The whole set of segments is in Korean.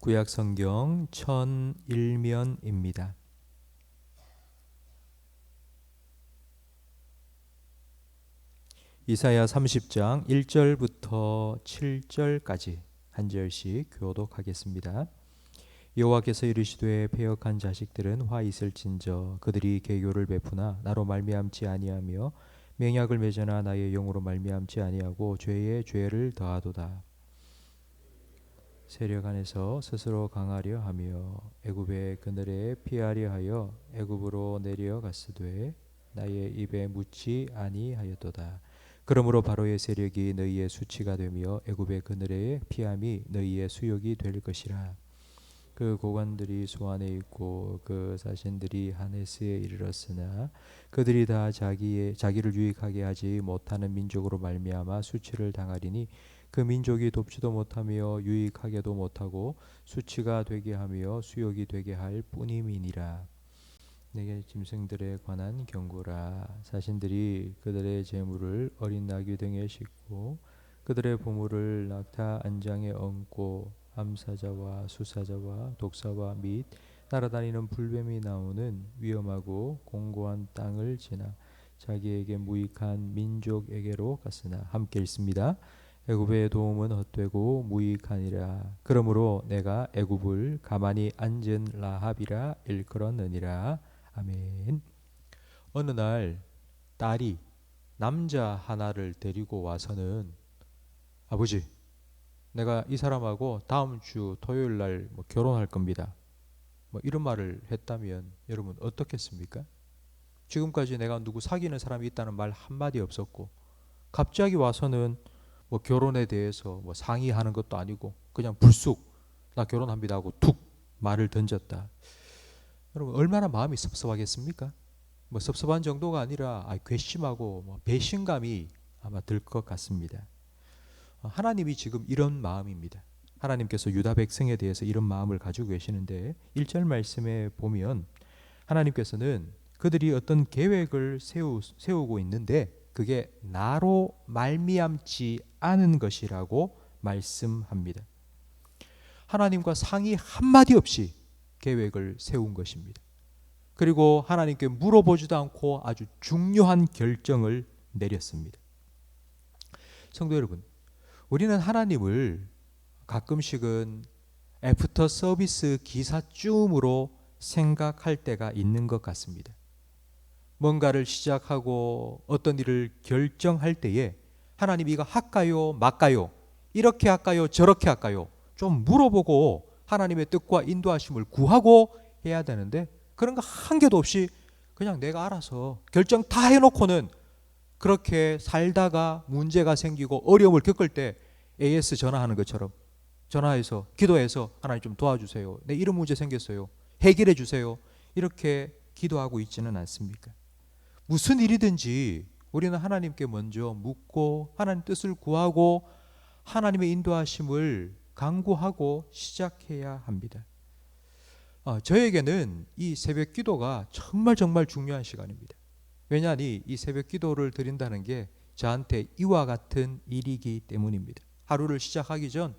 구약 성경 1001면입니다. 이사야 30장 1절부터 7절까지 한 절씩 교독하겠습니다. 여호와께서 이르시되 패역한 자식들은 화 있을진저 그들이 계교를 베푸나 나로 말미암지 아니하며 맹약을 맺으나 나의 영으로 말미암지 아니하고 죄에 죄를 더하도다. 세력 안에서 스스로 강하려 하며 애굽의 그늘에 피하려 하여 애굽으로 내려갔으되 나의 입에 묻지 아니하였도다. 그러므로 바로의 세력이 너희의 수치가 되며 애굽의 그늘에 피함이 너희의 수욕이 될 것이라. 그 고관들이 소안에 있고 그 사신들이 하네스에 이르렀으나 그들이 다 자기를 유익하게 하지 못하는 민족으로 말미암아 수치를 당하리니 그 민족이 돕지도 못하며 유익하게도 못하고 수치가 되게 하며 수욕이 되게 할 뿐임이니라. 내게 짐승들에 관한 경고라. 사신들이 그들의 재물을 어린 나귀 등에 싣고 그들의 보물을 낙타 안장에 얹고 암사자와 수사자와 독사와 및 날아다니는 불뱀이 나오는 위험하고 공고한 땅을 지나 자기에게 무익한 민족에게로 갔으나 함께 읽습니다. 애굽의 도움은 헛되고 무익하니라. 그러므로 내가 애굽을 가만히 앉은 라합이라 일컬었느니라. 아멘. 어느 날 딸이 남자 하나를 데리고 와서는 아버지, 내가 이 사람하고 다음 주 토요일 날 결혼할 겁니다. 이런 말을 했다면 여러분 어떻겠습니까? 지금까지 내가 누구 사귀는 사람이 있다는 말 한마디 없었고 갑자기 와서는 결혼에 대해서 상의하는 것도 아니고 그냥 불쑥 나 결혼합니다 하고 툭 말을 던졌다. 여러분 얼마나 마음이 섭섭하겠습니까? 섭섭한 정도가 아니라 괘씸하고 배신감이 아마 들 것 같습니다. 하나님이 지금 이런 마음입니다. 하나님께서 유다 백성에 대해서 이런 마음을 가지고 계시는데 1절 말씀에 보면 하나님께서는 그들이 어떤 계획을 세우고 있는데 그게 나로 말미암지 않은 것이라고 말씀합니다. 하나님과 상의 한마디 없이 계획을 세운 것입니다. 그리고 하나님께 물어보지도 않고 아주 중요한 결정을 내렸습니다. 성도 여러분, 우리는 하나님을 가끔씩은 애프터 서비스 기사쯤으로 생각할 때가 있는 것 같습니다. 뭔가를 시작하고 어떤 일을 결정할 때에 하나님 이거 할까요 말까요, 이렇게 할까요 저렇게 할까요, 좀 물어보고 하나님의 뜻과 인도하심을 구하고 해야 되는데 그런 거 한 개도 없이 그냥 내가 알아서 결정 다 해놓고는 그렇게 살다가 문제가 생기고 어려움을 겪을 때 AS 전화하는 것처럼 전화해서 기도해서 하나님 좀 도와주세요, 내 이런 문제 생겼어요, 해결해 주세요, 이렇게 기도하고 있지는 않습니까? 무슨 일이든지 우리는 하나님께 먼저 묻고 하나님 뜻을 구하고 하나님의 인도하심을 간구하고 시작해야 합니다. 저에게는 이 새벽 기도가 정말 중요한 시간입니다. 왜냐하니 이 새벽 기도를 드린다는 게 저한테 이와 같은 일이기 때문입니다. 하루를 시작하기 전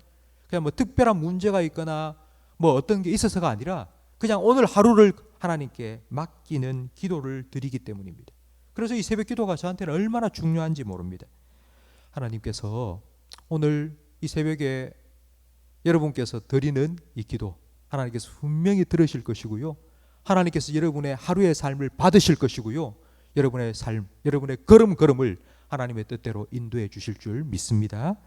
그냥 특별한 문제가 있거나 어떤 게 있어서가 아니라 그냥 오늘 하루를 하나님께 맡기는 기도를 드리기 때문입니다. 그래서 이 새벽 기도가 저한테는 얼마나 중요한지 모릅니다. 하나님께서 오늘 이 새벽에 여러분께서 드리는 이 기도 하나님께서 분명히 들으실 것이고요, 하나님께서 여러분의 하루의 삶을 받으실 것이고요, 여러분의 삶, 여러분의 걸음걸음을 하나님의 뜻대로 인도해 주실 줄 믿습니다.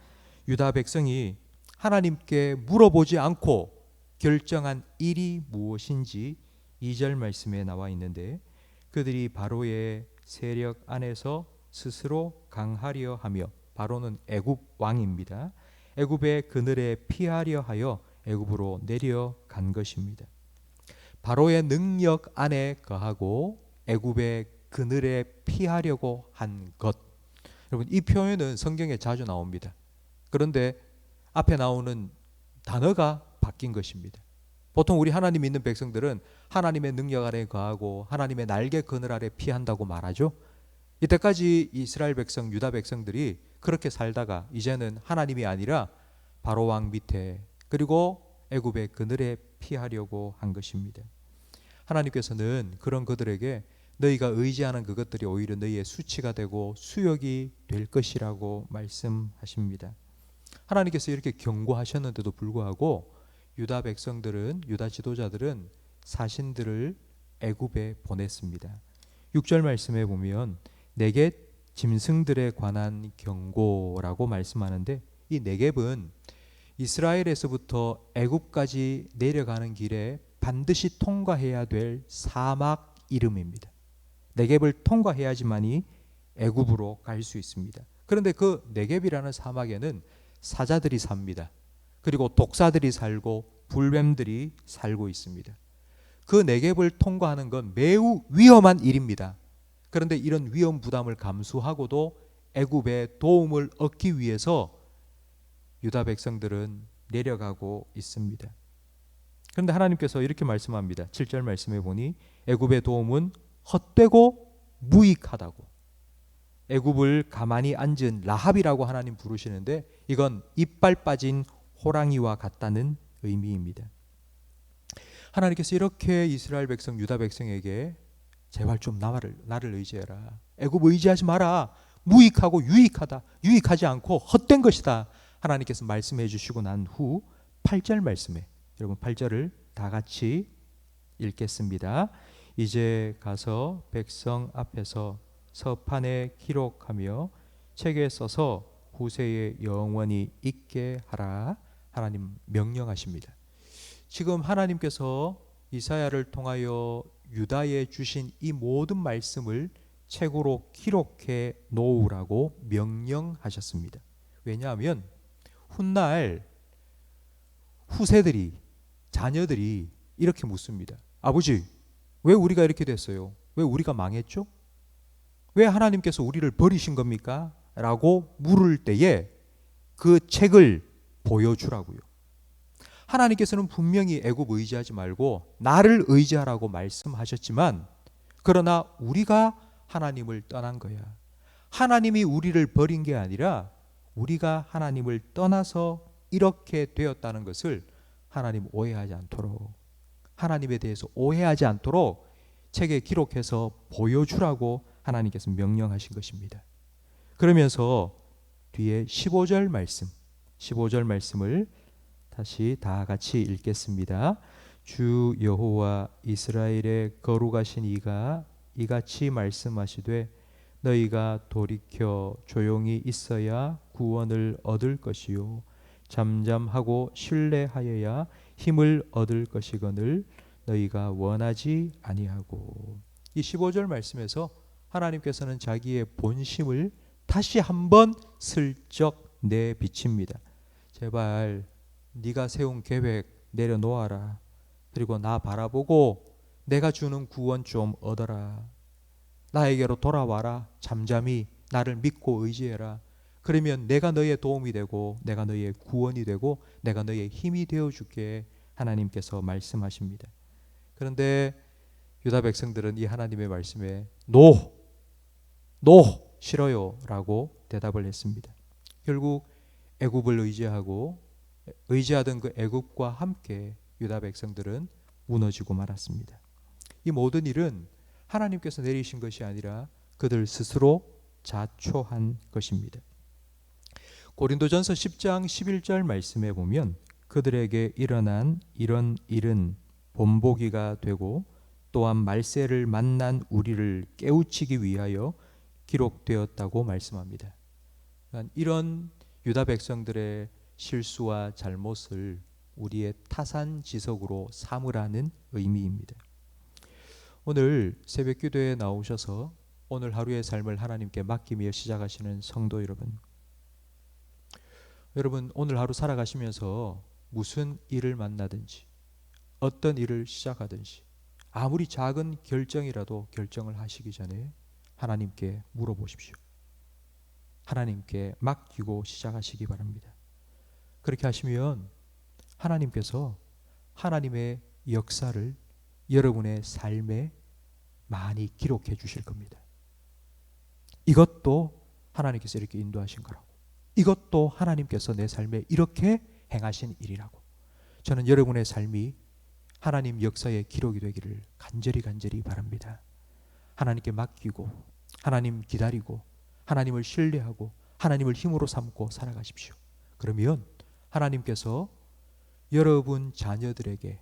유다 백성이 하나님께 물어보지 않고 결정한 일이 무엇인지 2절 말씀에 나와 있는데 그들이 바로의 세력 안에서 스스로 강하려 하며, 바로는 애굽 왕입니다. 애굽의 그늘에 피하려 하여 애굽으로 내려간 것입니다. 바로의 능력 안에 거하고 애굽의 그늘에 피하려고 한 것. 여러분 이 표현은 성경에 자주 나옵니다. 그런데 앞에 나오는 단어가 바뀐 것입니다. 보통 우리 하나님 믿는 백성들은 하나님의 능력 아래 거하고 하나님의 날개 그늘 아래 피한다고 말하죠. 이때까지 이스라엘 백성, 유다 백성들이 그렇게 살다가 이제는 하나님이 아니라 바로 왕 밑에 그리고 애굽의 그늘에 피하려고 한 것입니다. 하나님께서는 그런 그들에게 너희가 의지하는 그것들이 오히려 너희의 수치가 되고 수욕이 될 것이라고 말씀하십니다. 하나님께서 이렇게 경고하셨는데도 불구하고 유다 백성들은, 유다 지도자들은 사신들을 애굽에 보냈습니다. 6절 말씀에 보면 내게 짐승들에 관한 경고라고 말씀하는데, 이 네겝은 이스라엘에서부터 애굽까지 내려가는 길에 반드시 통과해야 될 사막 이름입니다. 네겝을 통과해야지만이 애굽으로 갈 수 있습니다. 그런데 그 네겝이라는 사막에는 사자들이 삽니다. 그리고 독사들이 살고 불뱀들이 살고 있습니다. 그 네겝을 통과하는 건 매우 위험한 일입니다. 그런데 이런 위험 부담을 감수하고도 애굽의 도움을 얻기 위해서 유다 백성들은 내려가고 있습니다. 그런데 하나님께서 이렇게 말씀합니다. 7절 말씀에 보니 애굽의 도움은 헛되고 무익하다고. 애굽을 가만히 앉은 라합이라고 하나님 부르시는데 이건 이빨 빠진 호랑이와 같다는 의미입니다. 하나님께서 이렇게 이스라엘 백성, 유다 백성에게 제발 좀 나를 의지해라. 애굽 의지하지 마라. 무익하고 유익하지 않고 헛된 것이다. 하나님께서 말씀해 주시고 난 후 8절 말씀에, 여러분 8절을 다 같이 읽겠습니다. 이제 가서 백성 앞에서 서판에 기록하며 책에 써서 후세에 영원히 있게 하라. 하나님 명령하십니다. 지금 하나님께서 이사야를 통하여 유다에 주신 이 모든 말씀을 책으로 기록해 놓으라고 명령하셨습니다. 왜냐하면 훗날 후세들이, 자녀들이 이렇게 묻습니다. 아버지, 왜 우리가 이렇게 됐어요? 왜 우리가 망했죠? 왜 하나님께서 우리를 버리신 겁니까? 라고 물을 때에 그 책을 보여주라고요. 하나님께서는 분명히 애굽 의지하지 말고 나를 의지하라고 말씀하셨지만, 그러나 우리가 하나님을 떠난 거야. 하나님이 우리를 버린 게 아니라 우리가 하나님을 떠나서 이렇게 되었다는 것을 하나님 오해하지 않도록, 하나님에 대해서 오해하지 않도록 책에 기록해서 보여주라고 하나님께서 명령하신 것입니다. 그러면서 뒤에 15절 말씀을 다시 다 같이 읽겠습니다. 주 여호와 이스라엘의 거룩하신 이가 이같이 말씀하시되 너희가 돌이켜 조용히 있어야 구원을 얻을 것이요 잠잠하고 신뢰하여야 힘을 얻을 것이거늘 너희가 원하지 아니하고. 이 15절 말씀에서 하나님께서는 자기의 본심을 다시 한번 슬쩍 내비칩니다. 제발 네가 세운 계획 내려놓아라. 그리고 나 바라보고 내가 주는 구원 좀 얻어라. 나에게로 돌아와라. 잠잠히 나를 믿고 의지해라. 그러면 내가 너의 도움이 되고 내가 너의 구원이 되고 내가 너의 힘이 되어줄게. 하나님께서 말씀하십니다. 그런데 유다 백성들은 이 하나님의 말씀에 노 싫어요 라고 대답을 했습니다. 결국 애굽을 의지하던 그 애굽과 함께 유다 백성들은 무너지고 말았습니다. 이 모든 일은 하나님께서 내리신 것이 아니라 그들 스스로 자초한 것입니다. 고린도전서 10장 11절 말씀에 보면 그들에게 일어난 이런 일은 본보기가 되고 또한 말세를 만난 우리를 깨우치기 위하여 기록되었다고 말씀합니다. 그러니까 이런 유다 백성들의 실수와 잘못을 우리의 타산지석으로 삼으라는 의미입니다. 오늘 새벽 기도에 나오셔서 오늘 하루의 삶을 하나님께 맡기며 시작하시는 성도 여러분 오늘 하루 살아가시면서 무슨 일을 만나든지 어떤 일을 시작하든지 아무리 작은 결정이라도 결정을 하시기 전에 하나님께 물어보십시오. 하나님께 맡기고 시작하시기 바랍니다. 그렇게 하시면 하나님께서 하나님의 역사를 여러분의 삶에 많이 기록해 주실 겁니다. 이것도 하나님께서 이렇게 인도하신 거라고. 이것도 하나님께서 내 삶에 이렇게 행하신 일이라고. 저는 여러분의 삶이 하나님 역사의 기록이 되기를 간절히 바랍니다. 하나님께 맡기고 하나님 기다리고 하나님을 신뢰하고 하나님을 힘으로 삼고 살아가십시오. 그러면 하나님께서 여러분 자녀들에게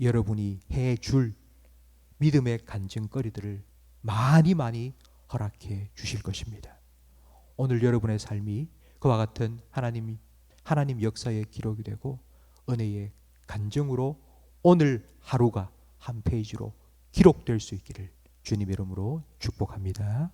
여러분이 해줄 믿음의 간증거리들을 많이 허락해 주실 것입니다. 오늘 여러분의 삶이 그와 같은 하나님 역사의 기록이 되고 은혜의 간증으로 오늘 하루가 한 페이지로 기록될 수 있기를 주님의 이름으로 축복합니다.